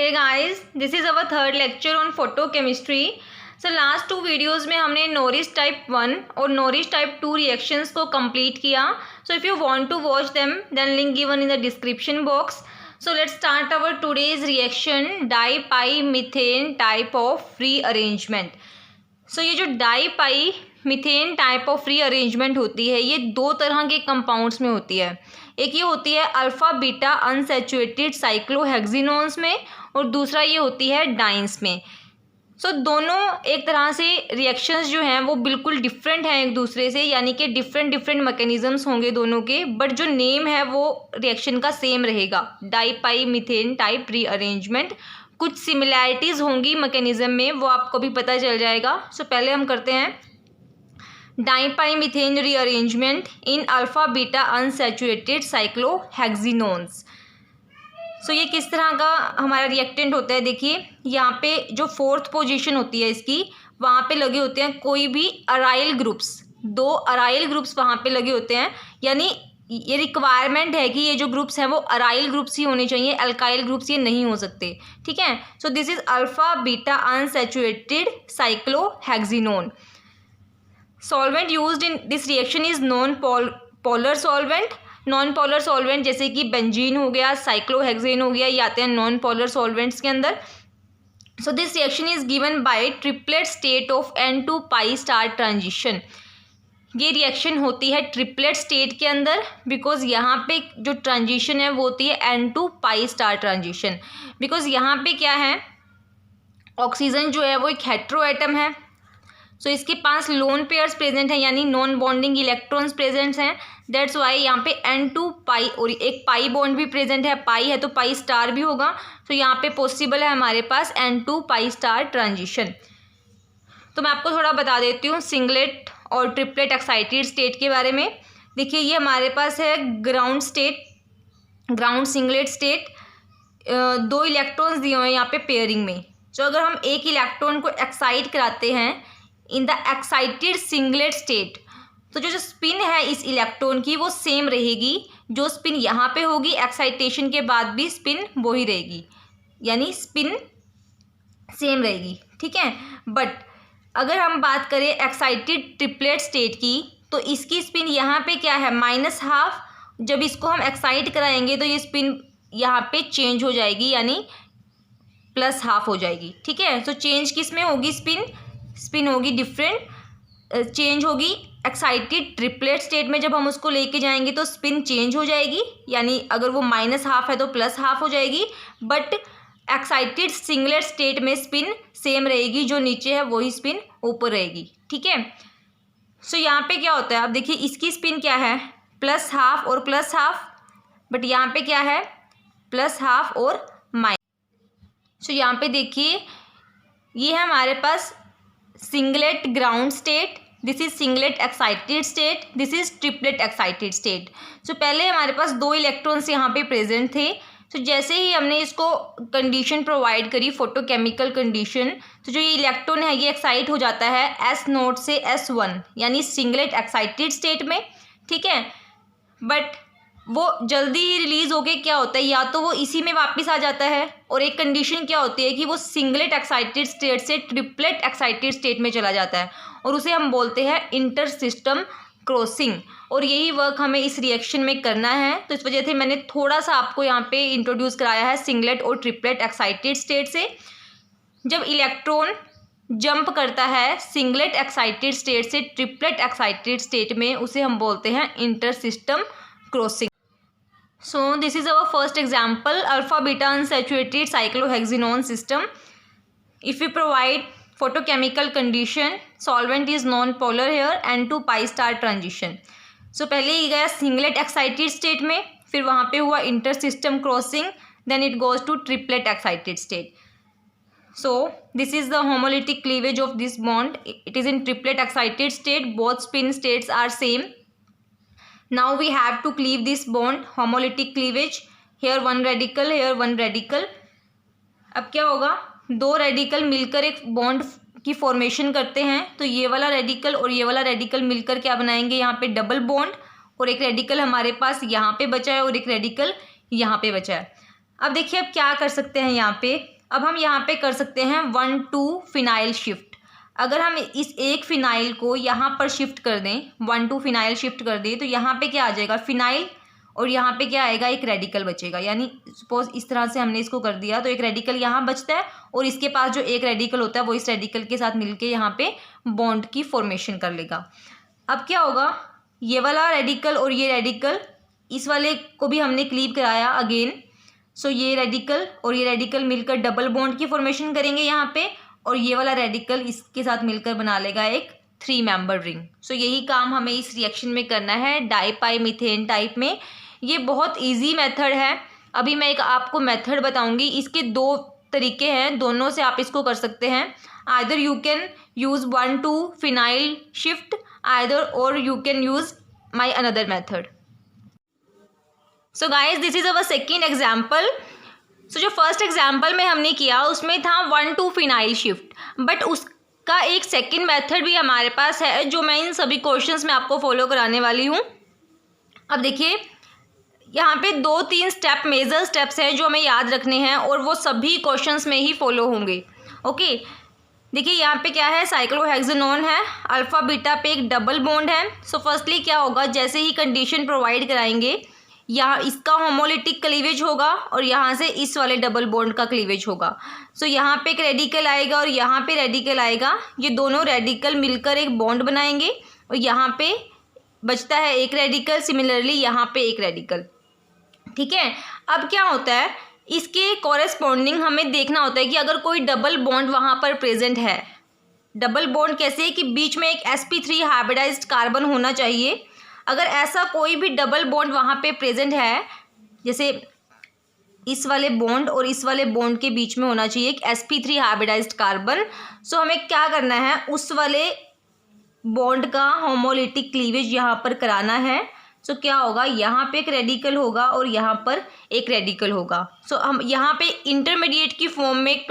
Hey guys, this is our third lecture on photochemistry. So last 2 videos में हमने Norrish type 1 और Norrish type 2 reactions को complete किया। So if you want to watch them then link given in the description box. So let's start our today's reaction, di pi methane type of rearrangement. So ये जो di pi methane type of rearrangement होती है, ये 2 तरह के compounds में होती है। एक ये होती है अल्फ़ा बीटा अनसैचुरेटेड साइक्लोहेक्सिनोन्स में और दूसरा ये होती है डाइन्स में। सो दोनों एक तरह से रिएक्शंस जो हैं वो बिल्कुल डिफरेंट हैं एक दूसरे से, यानी कि डिफरेंट मैकेनिज़म्स होंगे दोनों के, बट जो नेम है वो रिएक्शन का सेम रहेगा, die pi methane type rearrangement. कुछ सिमिलैरिटीज़ होंगी मैकेनिज़्म में, वो आपको भी पता चल जाएगा। सो पहले हम करते हैं डाईपाईमीथेन रीअरेंजमेंट इन अल्फ़ा बीटा अनसैचुरेटेड साइक्लोहेक्सिनोन्स। सो ये किस तरह का हमारा रिएक्टेंट होता है, देखिए यहाँ पे जो 4th पोजीशन होती है इसकी, वहाँ पे लगे होते हैं कोई भी अराइल ग्रुप्स, 2 अराइल ग्रुप्स वहाँ पे लगे होते हैं, यानी ये रिक्वायरमेंट है कि ये जो ग्रुप्स हैं वो अराइल ग्रुप्स ही होने चाहिए, अल्काइल ग्रुप्स ये नहीं हो सकते, ठीक है। So this is alpha beta unsaturated cyclohexenone. Solvent used in this reaction is non polar solvent. Non polar solvent जैसे कि बेंजीन हो गया, साइक्लोहेक्सेन हो गया, ये आते हैं नॉन पोलर सॉल्वेंट्स के अंदर। So this reaction is given by triplet state of N2 pi star transition. ये रिएक्शन होती है ट्रिपलेट स्टेट के अंदर, बिकॉज यहाँ पे जो ट्रांजिशन है वो होती है N2 pi star transition. Because यहाँ पे क्या है, ऑक्सीजन जो है वो एक हेट्रो एटम है, सो इसके पास लोन पेयर्स प्रेजेंट हैं, यानी नॉन बॉन्डिंग इलेक्ट्रॉन्स प्रेजेंट हैं। दैट्स वाई यहाँ पे N2 पाई और एक पाई बॉन्ड भी प्रेजेंट है, पाई है तो पाई स्टार भी होगा। तो यहाँ पे पॉसिबल है हमारे पास N2 पाई स्टार ट्रांजिशन। तो मैं आपको थोड़ा बता देती हूँ सिंगलेट और ट्रिपलेट एक्साइटेड स्टेट के बारे में। देखिए ये हमारे पास है ground state, ground singlet state, 2 electrons दिए हुए हैं यहाँ पे पेयरिंग में। तो अगर हम एक इलेक्ट्रॉन को एक्साइट कराते हैं in the excited singlet state, तो जो स्पिन है इस इलेक्ट्रॉन की वो सेम रहेगी। जो स्पिन यहाँ पे होगी एक्साइटेशन के बाद भी स्पिन वही रहेगी, यानी स्पिन सेम रहेगी, ठीक है। बट अगर हम बात करें एक्साइटेड ट्रिपलेट स्टेट की, तो इसकी स्पिन यहाँ पे क्या है, -12। जब इसको हम एक्साइट कराएंगे तो ये स्पिन यहाँ पे चेंज हो जाएगी, यानी +12 हो जाएगी, ठीक है। तो चेंज किस में होगी, स्पिन होगी डिफरेंट, चेंज होगी एक्साइटेड ट्रिपलेट स्टेट में। जब हम उसको लेके जाएंगे तो स्पिन चेंज हो जाएगी, यानी अगर वो -12 है तो +12 हो जाएगी। बट एक्साइटेड सिंगलेट स्टेट में स्पिन सेम रहेगी, जो नीचे है वही स्पिन ऊपर रहेगी, ठीक है। सो यहाँ पे क्या होता है, अब देखिए इसकी स्पिन क्या है, +12 और +12, बट यहाँ पे क्या है, +12 और -। सो यहाँ पे देखिए ये है हमारे पास singlet ground state, this is singlet excited state, this is triplet excited state. So पहले हमारे पास 2 इलेक्ट्रॉन्स यहाँ पे प्रेजेंट थे। तो जैसे ही हमने इसको कंडीशन प्रोवाइड करी, फोटोकेमिकल कंडीशन, तो जो ये इलेक्ट्रॉन है ये एक्साइट हो जाता है S0 से S1, यानी सिंगलेट एक्साइटेड स्टेट में, ठीक है। बट वो जल्दी ही रिलीज होके क्या होता है, या तो वो इसी में वापस आ जाता है, और एक कंडीशन क्या होती है कि वो सिंगलेट एक्साइटेड स्टेट से ट्रिपलेट एक्साइटेड स्टेट में चला जाता है, और उसे हम बोलते हैं इंटर सिस्टम क्रॉसिंग। और यही वर्क हमें इस रिएक्शन में करना है। तो इस वजह से मैंने थोड़ा सा आपको यहाँ पे इंट्रोड्यूस कराया है सिंगलेट और ट्रिपलेट एक्साइटेड स्टेट से। जब इलेक्ट्रॉन जंप करता है सिंगलेट एक्साइटेड स्टेट से ट्रिपलेट एक्साइटेड स्टेट में, उसे हम बोलते हैं inter system crossing. So this is our first example, alpha beta unsaturated cyclohexanone system. If we provide photochemical condition, solvent is non-polar here, N2 pi star transition. So पहले ही गया singlet excited state में, फिर वहाँ पे हुआ inter system crossing, then it goes to triplet excited state. So this is the homolytic cleavage of this bond. It is in triplet excited state, both spin states are same. Now we have to cleave this bond, homolytic cleavage, here 1 radical, here 1 radical. अब क्या होगा, 2 radical मिलकर एक bond की formation करते हैं। तो ये वाला रेडिकल और ये वाला रेडिकल मिलकर क्या बनाएंगे, यहाँ पे डबल बॉन्ड, और एक रेडिकल हमारे पास यहाँ पे बचा है और एक रेडिकल यहाँ पे बचा है। अब देखिए अब क्या कर सकते हैं, यहाँ पे अब हम यहाँ पे कर सकते हैं 1,2 फिनाइल शिफ्ट। अगर हम इस एक फिनाइल को यहाँ पर शिफ्ट कर दें, 1,2 फिनाइल शिफ्ट कर दें, तो यहाँ पे क्या आ जाएगा, फिनाइल, और यहाँ पे क्या आएगा, एक रेडिकल बचेगा। यानी सपोज इस तरह से हमने इसको कर दिया तो एक रेडिकल यहाँ बचता है और इसके पास जो एक रेडिकल होता है वो इस रेडिकल के साथ मिलके यहाँ पे बॉन्ड की फॉर्मेशन कर लेगा। अब क्या होगा, ये वाला रेडिकल और ये रेडिकल, इस वाले को भी हमने क्लीव कराया अगेन। सो ये रेडिकल और ये रेडिकल मिलकर डबल बॉन्ड की फॉर्मेशन करेंगे यहाँ पे, और ये वाला रेडिकल इसके साथ मिलकर बना लेगा एक 3 मेंबर रिंग। सो यही काम हमें इस रिएक्शन में करना है डाइपाई मीथेन टाइप में। ये बहुत इजी मेथड है। अभी मैं एक आपको मेथड बताऊंगी, इसके 2 तरीके हैं, दोनों से आप इसको कर सकते हैं। Either you can use 1,2 phenyl shift, either or you can use my another method. So guys this is our second example. So जो फर्स्ट एग्जाम्पल में हमने किया उसमें था 1,2 फिनाइल शिफ्ट, बट उसका एक सेकेंड मेथड भी हमारे पास है जो मैं इन सभी क्वेश्चंस में आपको फॉलो कराने वाली हूँ। अब देखिए यहाँ पे 2-3 स्टेप, मेजर स्टेप्स हैं जो हमें याद रखने हैं और वो सभी क्वेश्चंस में ही फॉलो होंगे। ओके, देखिए यहाँ पे क्या है, साइक्लोहेक्सेनोन है, अल्फ़ा बीटा पे एक डबल बॉन्ड है। सो फर्स्टली क्या होगा, जैसे ही कंडीशन प्रोवाइड कराएंगे, यहाँ इसका होमोलिटिक क्लीवेज होगा और यहाँ से इस वाले डबल बॉन्ड का क्लीवेज होगा। सो यहाँ पे एक रेडिकल आएगा और यहाँ पे रेडिकल आएगा, ये दोनों रेडिकल मिलकर एक बॉन्ड बनाएंगे और यहाँ पे बचता है एक रेडिकल, सिमिलरली यहाँ पे एक रेडिकल। ठीक है, अब क्या होता है, इसके कॉरेस्पॉन्डिंग हमें देखना होता है कि अगर कोई डबल बॉन्ड वहाँ पर प्रेजेंट है। डबल बॉन्ड कैसे है कि बीच में एक sp3 हाइब्रिडाइज्ड कार्बन होना चाहिए। अगर ऐसा कोई भी डबल बॉन्ड वहाँ पे प्रेजेंट है, जैसे इस वाले बॉन्ड और इस वाले बॉन्ड के बीच में होना चाहिए एक sp3 हाइब्रिडाइज्ड कार्बन। सो हमें क्या करना है, उस वाले बॉन्ड का होमोलिटिक क्लीवेज यहाँ पर कराना है। सो क्या होगा, यहाँ पे एक रेडिकल होगा और यहाँ पर एक रेडिकल होगा। सो हम यहाँ पे इंटरमीडिएट की फॉर्म में एक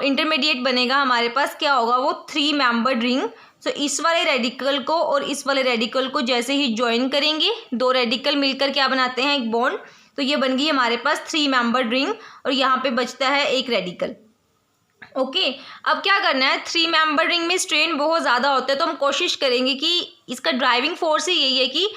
इंटरमीडिएट बनेगा हमारे पास, क्या होगा वो 3 मेंबर्ड रिंग। सो इस वाले रेडिकल को और इस वाले रेडिकल को जैसे ही ज्वाइन करेंगे, 2 रेडिकल मिलकर क्या बनाते हैं, एक बॉन्ड। तो ये बन गई हमारे पास 3 मेंबर्ड रिंग और यहाँ पे बचता है एक रेडिकल। ओके, अब क्या करना है, 3 मेंबर रिंग में स्ट्रेन बहुत ज़्यादा होता है तो हम कोशिश करेंगे कि इसका ड्राइविंग फोर्स ही यही है कि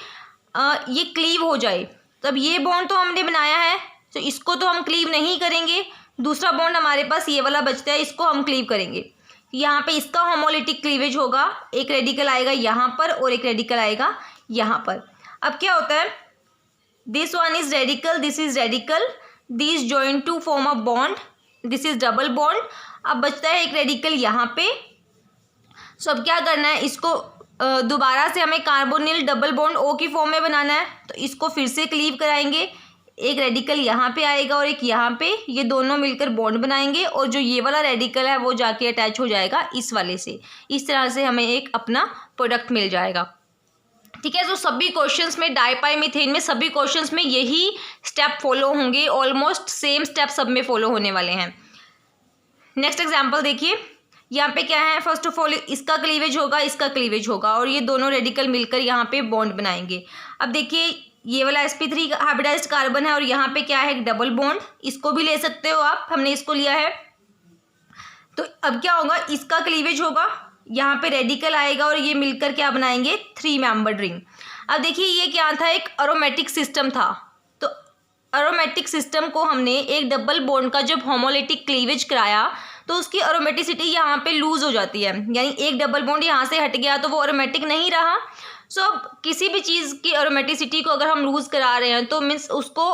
ये क्लीव हो जाए। तो अब ये बॉन्ड तो हमने बनाया है, तो इसको तो हम क्लीव नहीं करेंगे। दूसरा बॉन्ड हमारे पास ये वाला बचता है, इसको हम क्लीव करेंगे। यहाँ पे इसका होमोलिटिक क्लीवेज होगा, एक रेडिकल आएगा यहाँ पर और एक रेडिकल आएगा यहाँ पर। अब क्या होता है, this one is radical, this is radical, this join to form a bond, this is double bond. अब बचता है एक रेडिकल यहाँ पे। सो अब क्या करना है, इसको दोबारा से हमें कार्बोनिल डबल बॉन्ड O की फॉर्म में बनाना है, तो इसको फिर से क्लीव कराएंगे। एक रेडिकल यहाँ पे आएगा और एक यहाँ पे, ये दोनों मिलकर बॉन्ड बनाएंगे और जो ये वाला रेडिकल है वो जाके अटैच हो जाएगा इस वाले से। इस तरह से हमें एक अपना प्रोडक्ट मिल जाएगा। ठीक है, तो सभी क्वेश्चंस में डाइपाई मीथेन में सभी क्वेश्चंस में यही स्टेप फॉलो होंगे, ऑलमोस्ट सेम स्टेप सब में फॉलो होने वाले हैं। नेक्स्ट एग्जाम्पल देखिए, यहाँ पे क्या है, फर्स्ट ऑफ ऑल इसका क्लीवेज होगा, इसका क्लीवेज होगा और ये दोनों रेडिकल मिलकर यहाँ पे बॉन्ड बनाएंगे। अब देखिए ये वाला sp3 हाइब्रिडाइज्ड कार्बन है और यहाँ पे क्या है, एक डबल बॉन्ड, इसको भी ले सकते हो आप, हमने इसको लिया है। तो अब क्या होगा, इसका क्लीवेज होगा, यहाँ पे रेडिकल आएगा और ये मिलकर क्या बनाएंगे, 3 मेंबर्ड रिंग। अब देखिए ये क्या था, एक एरोमेटिक सिस्टम था। तो एरोमेटिक सिस्टम को हमने एक डबल बॉन्ड का जब होमोलिटिक क्लीवेज कराया तो उसकी एरोमेटिसिटी यहाँ पे लूज हो जाती है, यानी एक डबल बॉन्ड यहाँ से हट गया तो वो एरोमेटिक नहीं रहा। सो अब किसी भी चीज़ की एरोमेटिसिटी को अगर हम लूज करा रहे हैं तो मीन्स उसको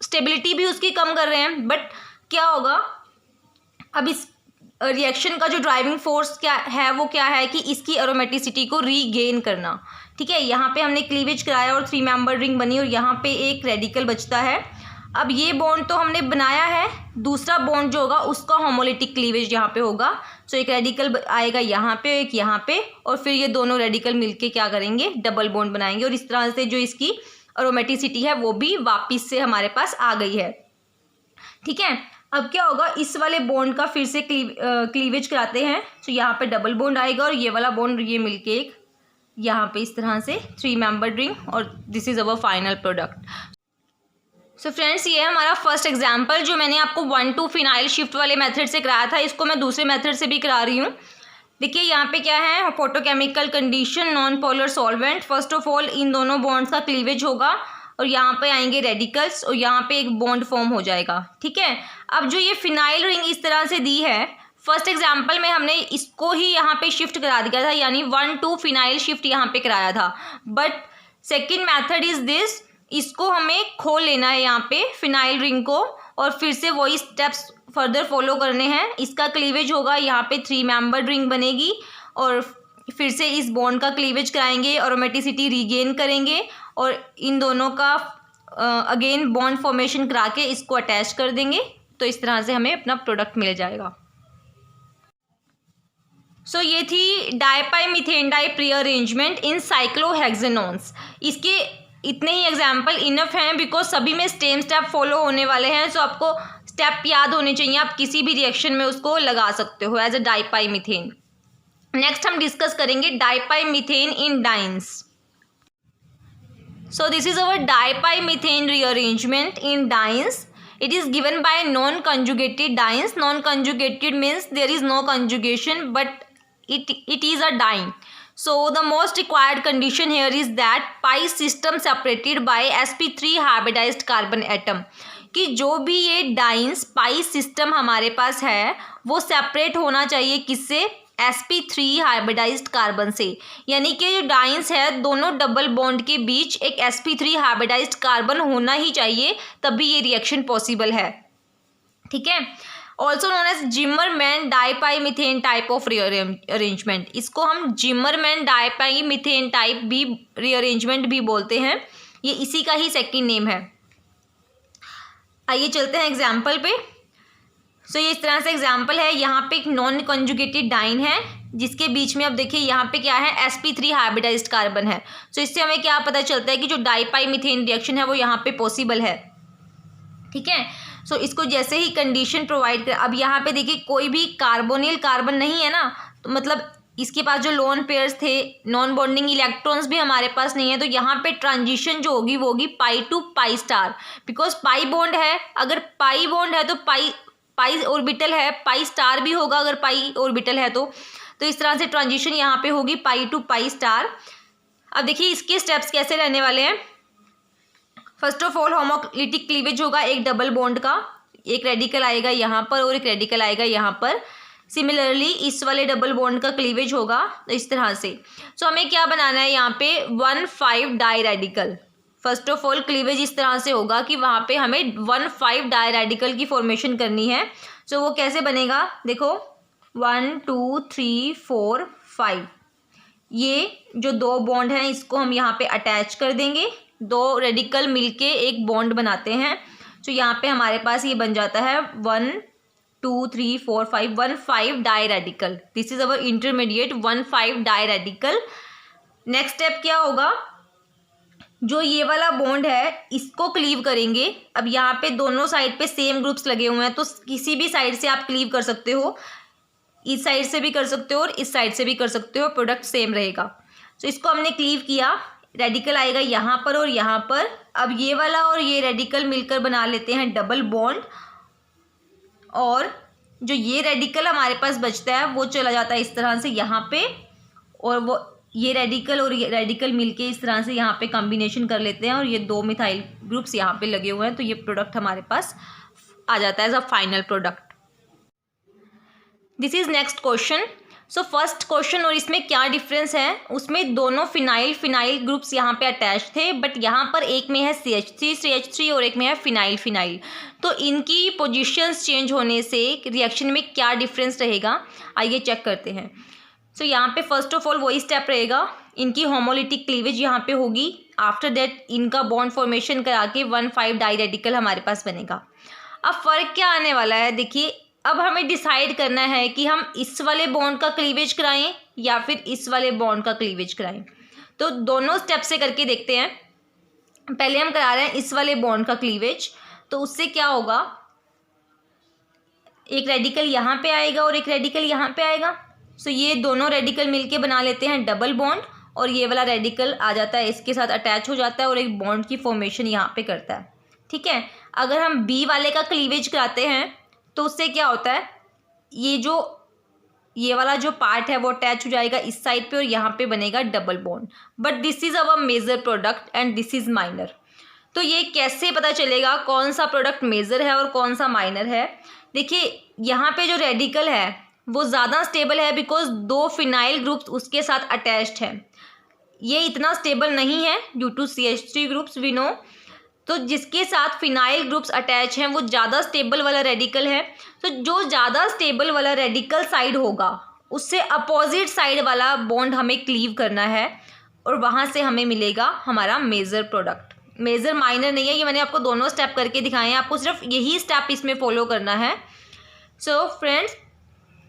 स्टेबिलिटी भी उसकी कम कर रहे हैं। बट क्या होगा, अब इस रिएक्शन का जो ड्राइविंग फोर्स क्या है वो क्या है कि इसकी एरोमेटिसिटी को रीगेन करना। ठीक है, यहाँ पे हमने क्लीवेज कराया और 3 मेंबर रिंग बनी और यहाँ पे एक रेडिकल बचता है। अब ये बॉन्ड तो हमने बनाया है, दूसरा बॉन्ड जो होगा उसका होमोलिटिक क्लीवेज यहाँ पे होगा। सो एक रेडिकल आएगा यहाँ पे, एक यहाँ पे, और फिर ये दोनों रेडिकल मिलके क्या करेंगे, डबल बॉन्ड बनाएंगे और इस तरह से जो इसकी एरोमेटिसिटी है वो भी वापस से हमारे पास आ गई है। ठीक है, अब क्या होगा, इस वाले बॉन्ड का फिर से क्लीवेज कराते हैं। तो यहाँ पे डबल बॉन्ड आएगा और ये वाला बॉन्ड ये मिलके एक यहाँ पे इस तरह से 3 मेंबर रिंग और this is our final product. So friends, ये है हमारा फर्स्ट एग्जाम्पल जो मैंने आपको 1 to फिनाइल शिफ्ट वाले मेथड से कराया था, इसको मैं दूसरे मेथड से भी करा रही हूँ। देखिए यहाँ पे क्या है, photochemical condition, non polar solvent. First of all in दोनों बॉन्ड्स का क्लीवेज होगा और यहाँ पे आएंगे रेडिकल्स और यहाँ पे एक बॉन्ड फॉर्म हो जाएगा। ठीक है, अब जो ये फिनाइल रिंग इस तरह से दी है, फर्स्ट एग्जाम्पल में हमने इसको ही यहाँ पे शिफ्ट करा दिया था, यानी 1 to फिनाइल शिफ्ट यहाँ पे कराया था। But second method is this, इसको हमें खोल लेना है यहाँ पे फिनाइल रिंग को और फिर से वही स्टेप्स फर्दर फॉलो करने हैं। इसका क्लीवेज होगा, यहाँ पे 3 मेंबर्ड रिंग बनेगी और फिर से इस बॉन्ड का क्लीवेज कराएंगे, एरोमेटिसिटी रीगेन करेंगे और इन दोनों का अगेन बॉन्ड फॉर्मेशन करा के इसको अटैच कर देंगे। तो इस तरह से हमें अपना प्रोडक्ट मिल जाएगा। सो ये थी डाइपाइमिथेन डाई रीअरेंजमेंट इन साइक्लोहेक्सेनोन्स। इसके इतने ही एग्जाम्पल इनफ हैं बिकॉज सभी में सेम स्टेप फॉलो होने वाले हैं। सो आपको स्टेप याद होने चाहिए, आप किसी भी रिएक्शन में उसको लगा सकते हो एज अ डाइपाइमिथेन। नेक्स्ट हम डिस्कस करेंगे dipimethane in dienes. So this is our dipimethane rearrangement in dienes. It is given by non-conjugated dienes. Non-conjugated means there is no conjugation, but it is a diene. So the most required condition here is that pi system separated by sp3 hybridized carbon atom. कि जो भी ये dance पाई system हमारे पास है वो separate होना चाहिए किससे, sp3 हाइब्रिडाइज्ड कार्बन से। यानी कि जो डाइन्स है दोनों डबल बॉन्ड के बीच एक sp3 हाइब्रिडाइज्ड कार्बन होना ही चाहिए, तभी ये रिएक्शन पॉसिबल है। ठीक है, also known as Zimmerman dipimethane type of rearrangement. इसको हम जिमरमैन डाइपाइमिथेन टाइप भी रीअरेंजमेंट भी बोलते हैं, ये इसी का ही सेकेंड नेम है। आइए चलते हैं एग्जाम्पल पे। सो ये इस तरह से एग्जाम्पल है, यहाँ पे एक नॉन कंजुगेटेड डाइन है जिसके बीच में अब देखिए यहाँ पे क्या है, sp3 हाइब्रिडाइज्ड कार्बन है। सो इससे हमें क्या पता चलता है कि जो डाइपाइमिथेन रिएक्शन है वो यहाँ पे पॉसिबल है। ठीक है, सो इसको जैसे ही कंडीशन प्रोवाइड कर, अब यहाँ पे देखिए कोई भी कार्बोनिल कार्बन नहीं है ना, तो मतलब इसके पास जो लोन पेयर्स थे, नॉन बॉन्डिंग इलेक्ट्रॉन्स भी हमारे पास नहीं है, तो यहाँ पे ट्रांजिशन जो होगी वो होगी pi to pi star. Because pi bond है, अगर पाई बॉन्ड है तो पाई ऑर्बिटल है, पाई स्टार भी होगा अगर पाई ऑर्बिटल है तो इस तरह से ट्रांजिशन यहाँ पे होगी पाई टू पाई स्टार। अब देखिए इसके स्टेप्स कैसे रहने वाले हैं। First of all homolytic cleavage होगा एक डबल बॉन्ड का, एक रेडिकल आएगा यहाँ पर और एक रेडिकल आएगा यहाँ पर। सिमिलरली इस वाले डबल बॉन्ड का क्लीवेज होगा तो इस तरह से। सो हमें क्या बनाना है यहाँ पे 1,5 diradical. First of all cleavage इस तरह से होगा कि वहाँ पे हमें 1,5 डाई रेडिकल की फॉर्मेशन करनी है। सो वो कैसे बनेगा, देखो 1 2 3 4 5, ये जो 2 बॉन्ड हैं इसको हम यहाँ पे अटैच कर देंगे, 2 रेडिकल मिलके एक बॉन्ड बनाते हैं। तो यहाँ पे हमारे पास ये बन जाता है 1 2 3 4 5 1,5 diradical. This is our intermediate 1,5 diradical. Next step क्या होगा, जो ये वाला बॉन्ड है इसको क्लीव करेंगे। अब यहाँ पे दोनों साइड पे सेम ग्रुप्स लगे हुए हैं तो किसी भी साइड से आप क्लीव कर सकते हो, इस साइड से भी कर सकते हो और इस साइड से भी कर सकते हो, प्रोडक्ट सेम रहेगा। तो इसको हमने क्लीव किया, रेडिकल आएगा यहाँ पर और यहाँ पर। अब ये वाला और ये रेडिकल मिलकर बना लेते हैं डबल बॉन्ड और जो ये रेडिकल हमारे पास बचता है वो चला जाता है इस तरह से यहाँ पे, और वो ये रेडिकल और ये रेडिकल मिलके इस तरह से यहाँ पे कॉम्बिनेशन कर लेते हैं और ये 2 मिथाइल ग्रुप्स यहाँ पे लगे हुए हैं, तो ये प्रोडक्ट हमारे पास आ जाता है as a final product. This is next question. So first question और इसमें क्या डिफरेंस है, उसमें दोनों फिनाइल ग्रुप्स यहाँ पे अटैच थे, बट यहाँ पर एक में है CH3 और एक में है फिनाइल। तो इनकी पोजीशंस चेंज होने से रिएक्शन में क्या डिफरेंस रहेगा, आइए चेक करते हैं। सो यहाँ पे फर्स्ट ऑफ ऑल वही स्टेप रहेगा, इनकी होमोलिटिक क्लीवेज यहाँ पे होगी। आफ्टर दैट इनका बॉन्ड फॉर्मेशन करा के 1,5 डाई रेडिकल हमारे पास बनेगा। अब फ़र्क क्या आने वाला है, देखिए अब हमें डिसाइड करना है कि हम इस वाले बॉन्ड का क्लीवेज कराएं या फिर इस वाले बॉन्ड का क्लीवेज कराएं। तो दोनों स्टेप से करके देखते हैं। पहले हम करा रहे हैं इस वाले बॉन्ड का क्लीवेज, तो उससे क्या होगा, एक रेडिकल यहाँ पे आएगा और एक रेडिकल यहाँ पे आएगा। सो ये दोनों रेडिकल मिलके बना लेते हैं डबल बॉन्ड और ये वाला रेडिकल आ जाता है इसके साथ अटैच हो जाता है और एक बॉन्ड की फॉर्मेशन यहाँ पे करता है। ठीक है। अगर हम बी वाले का क्लीवेज कराते हैं तो उससे क्या होता है, ये वाला जो पार्ट है वो अटैच हो जाएगा इस साइड पे और यहाँ पे बनेगा double bond. But this is our major product and this is minor. तो ये कैसे पता चलेगा कौन सा प्रोडक्ट मेजर है और कौन सा माइनर है? देखिए यहाँ पे जो रेडिकल है वो ज़्यादा स्टेबल है बिकॉज 2 फिनाइल ग्रुप्स उसके साथ अटैच्ड है। ये इतना स्टेबल नहीं है due to CH3 groups we know. तो जिसके साथ फिनाइल ग्रुप्स अटैच हैं वो ज़्यादा स्टेबल वाला रेडिकल है। तो जो ज़्यादा स्टेबल वाला रेडिकल साइड होगा उससे अपोजिट साइड वाला बॉन्ड हमें क्लीव करना है और वहाँ से हमें मिलेगा हमारा मेजर प्रोडक्ट। मेजर माइनर नहीं है, ये मैंने आपको दोनों स्टेप करके दिखाए हैं, आपको सिर्फ यही स्टेप इसमें फॉलो करना है। सो फ्रेंड्स,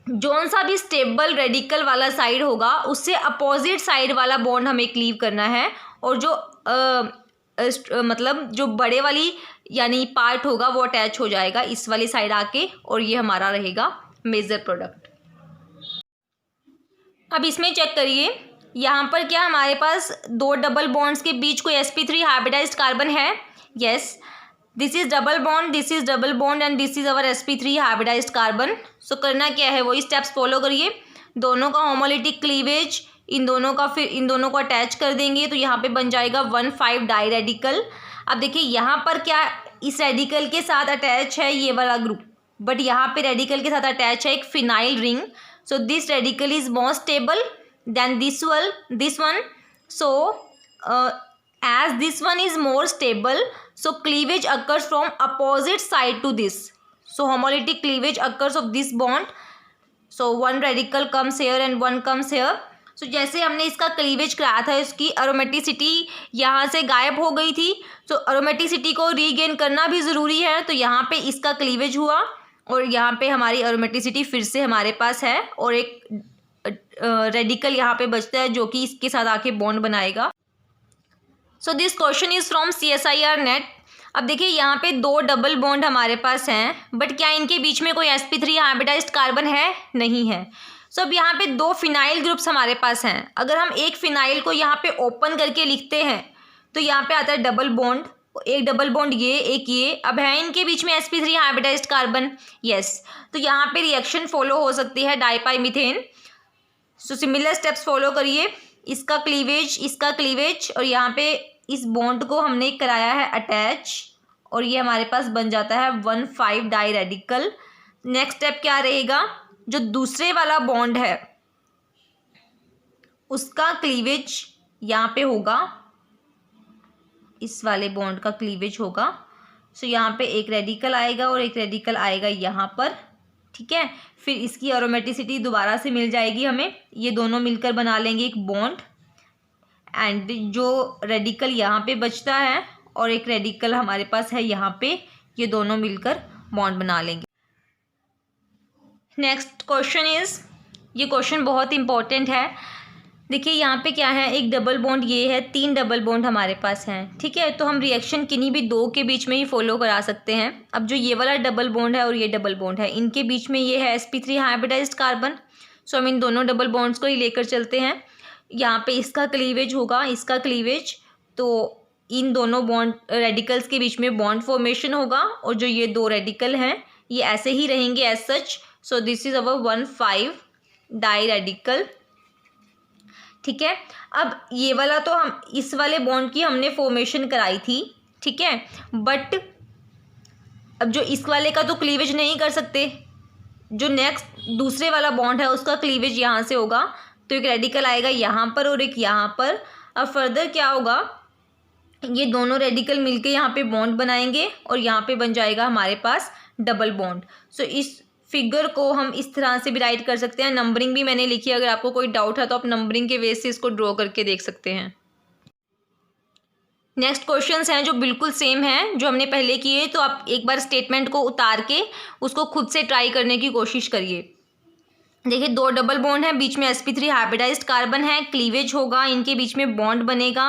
जौन सा भी स्टेबल रेडिकल वाला साइड होगा उससे अपोजिट साइड वाला बॉन्ड हमें क्लीव करना है और जो मतलब जो बड़े वाली यानी पार्ट होगा वो अटैच हो जाएगा इस वाली साइड आके और ये हमारा रहेगा मेजर प्रोडक्ट। अब इसमें चेक करिए, यहाँ पर क्या हमारे पास 2 डबल बॉन्ड्स के बीच कोई sp3 हाइब्रिडाइज्ड कार्बन है? Yes, this is double bond, this is double bond and this is our sp3 hybridized carbon. So करना क्या है, वही स्टेप्स फॉलो करिए। दोनों का होमोलिटिक क्लीवेज, इन दोनों का, फिर इन दोनों को अटैच कर देंगे तो यहाँ पे बन जाएगा 1,5 डाई रेडिकल। अब देखिए यहाँ पर क्या इस रेडिकल के साथ अटैच है ये वाला ग्रुप, बट यहाँ पे रेडिकल के साथ अटैच है एक phenyl ring. So this radical is more stable then this one. So as this one is more stable, so cleavage occurs from opposite side to this. So homolytic cleavage occurs of this bond. So one radical comes here and one comes here. So जैसे हमने इसका cleavage कराया था इसकी अरोमेटिसिटी यहाँ से गायब हो गई थी, तो अरोमेटिसिटी को रीगेन करना भी ज़रूरी है। तो यहाँ पे इसका क्लीवेज हुआ और यहाँ पे हमारी अरोमेटिसिटी फिर से हमारे पास है और एक रेडिकल यहाँ पे बचता है जो कि इसके साथ आके बॉन्ड बनाएगा। So this question is from CSIR net. अब देखिए यहाँ पे 2 डबल बॉन्ड हमारे पास हैं, बट क्या इनके बीच में कोई sp3 हाइब्रिडाइज्ड कार्बन है? नहीं है। सो अब यहाँ पे 2 फिनाइल ग्रुप्स हमारे पास हैं। अगर हम एक फिनाइल को यहाँ पे ओपन करके लिखते हैं तो यहाँ पे आता है डबल बॉन्ड, एक डबल बॉन्ड ये, एक ये। अब है इनके बीच में sp3 हाइब्रिडाइज्ड कार्बन? यस। तो यहाँ पे रिएक्शन फॉलो हो सकती है डाइपाइमिथेन। सो सिमिलर स्टेप्स फॉलो करिए, इसका क्लीवेज और यहाँ पे इस बॉन्ड को हमने कराया है अटैच और ये हमारे पास बन जाता है 1,5 डाई रेडिकल। नेक्स्ट स्टेप क्या रहेगा, जो दूसरे वाला बॉन्ड है उसका क्लीवेज यहाँ पे होगा, इस वाले बॉन्ड का क्लीवेज होगा। सो यहाँ पे एक रेडिकल आएगा और एक रेडिकल आएगा यहाँ पर, ठीक है। फिर इसकी एरोमेटिसिटी दोबारा से मिल जाएगी हमें, ये दोनों मिलकर बना लेंगे एक बॉन्ड एंड जो रेडिकल यहाँ पे बचता है और एक रेडिकल हमारे पास है यहाँ पे, ये दोनों मिलकर बॉन्ड बना लेंगे। नेक्स्ट क्वेश्चन इज़, ये क्वेश्चन बहुत इंपॉर्टेंट है। देखिए यहाँ पे क्या है, एक डबल बॉन्ड ये है, 3 डबल बॉन्ड हमारे पास हैं, ठीक है। तो हम रिएक्शन किन्हीं भी 2 के बीच में ही फॉलो करा सकते हैं। अब जो ये वाला डबल बॉन्ड है और ये डबल बॉन्ड है, इनके बीच में ये है sp3 हाइब्रिडाइज्ड कार्बन। सो हम इन दोनों डबल बॉन्ड्स को ही लेकर चलते हैं। यहाँ पे इसका क्लीवेज होगा, इसका क्लीवेज, तो इन दोनों बॉन्ड रेडिकल्स के बीच में बॉन्ड फॉर्मेशन होगा और जो ये 2 रेडिकल हैं ये ऐसे ही रहेंगे as such. So this is our 1,5 diradical, ठीक है। अब ये वाला तो हम इस वाले बॉन्ड की हमने फॉर्मेशन कराई थी, ठीक है, बट अब जो इस वाले का तो क्लीवेज नहीं कर सकते, जो नेक्स्ट दूसरे वाला बॉन्ड है उसका क्लीवेज यहाँ से होगा। तो एक रेडिकल आएगा यहाँ पर और एक यहाँ पर। अब फर्दर क्या होगा, ये दोनों रेडिकल मिलके यहाँ पे बॉन्ड बनाएंगे और यहाँ पे बन जाएगा हमारे पास डबल बॉन्ड। सो इस फिगर को हम इस तरह से भी राइट कर सकते हैं। नंबरिंग भी मैंने लिखी है, अगर आपको कोई डाउट है तो आप नंबरिंग के बेस से इसको ड्रॉ करके देख सकते हैं। नेक्स्ट क्वेश्चंस हैं जो बिल्कुल सेम हैं जो हमने पहले किए, तो आप एक बार स्टेटमेंट को उतार के उसको खुद से ट्राई करने की कोशिश करिए। देखिए 2 डबल बॉन्ड है, बीच में sp3 हाइब्रिडाइज्ड कार्बन है, क्लीवेज होगा, इनके बीच में बॉन्ड बनेगा।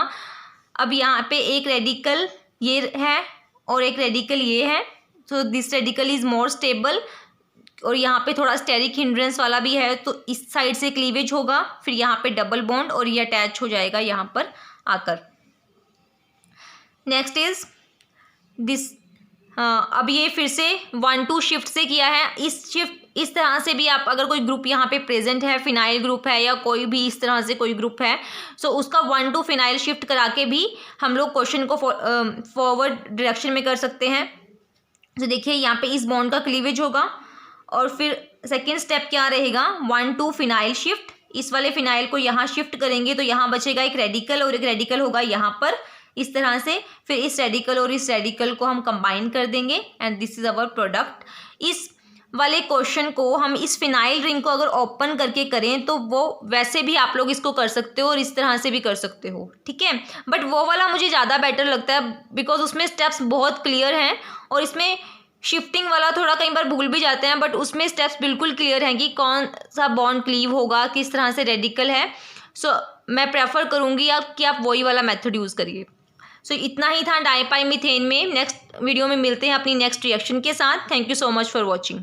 अब यहाँ पे एक रेडिकल ये है और एक रेडिकल ये है, तो this radical is more stable और यहाँ पे थोड़ा स्टेरिक हिंड्रेंस वाला भी है, तो इस साइड से क्लीवेज होगा, फिर यहाँ पे डबल बॉन्ड और ये अटैच हो जाएगा यहाँ पर आकर। नेक्स्ट इज दिस अब ये फिर से 1-2 शिफ्ट से किया है। इस तरह से भी आप अगर कोई ग्रुप यहाँ पे प्रेजेंट है, फिनाइल ग्रुप है या कोई भी इस तरह से कोई ग्रुप है, सो उसका 1-2 फिनाइल शिफ्ट करा के भी हम लोग क्वेश्चन को फॉरवर्ड डायरेक्शन में कर सकते हैं। तो देखिए यहाँ पे इस बॉन्ड का क्लीवेज होगा और फिर सेकेंड स्टेप क्या रहेगा, 1-2 फिनाइल शिफ्ट। इस वाले फिनाइल को यहाँ शिफ्ट करेंगे तो यहाँ बचेगा एक रेडिकल और एक रेडिकल होगा यहाँ पर इस तरह से। फिर इस रेडिकल और इस रेडिकल को हम कंबाइन कर देंगे and this is our product. इस वाले क्वेश्चन को हम इस फिनाइल रिंग को अगर ओपन करके करें तो वो वैसे भी आप लोग इसको कर सकते हो और इस तरह से भी कर सकते हो, ठीक है। बट वो वाला मुझे ज़्यादा बेटर लगता है बिकॉज उसमें स्टेप्स बहुत क्लियर हैं और इसमें शिफ्टिंग वाला थोड़ा कई बार भूल भी जाते हैं, बट उसमें स्टेप्स बिल्कुल क्लियर हैं कि कौन सा बॉन्ड क्लीव होगा, किस तरह से रेडिकल है। सो मैं प्रेफर करूँगी कि आप वही वाला मेथड यूज़ करिए। सो इतना ही था डाइपाई मीथेन में। नेक्स्ट वीडियो में मिलते हैं अपनी नेक्स्ट रिएक्शन के साथ। Thank you so much for watching.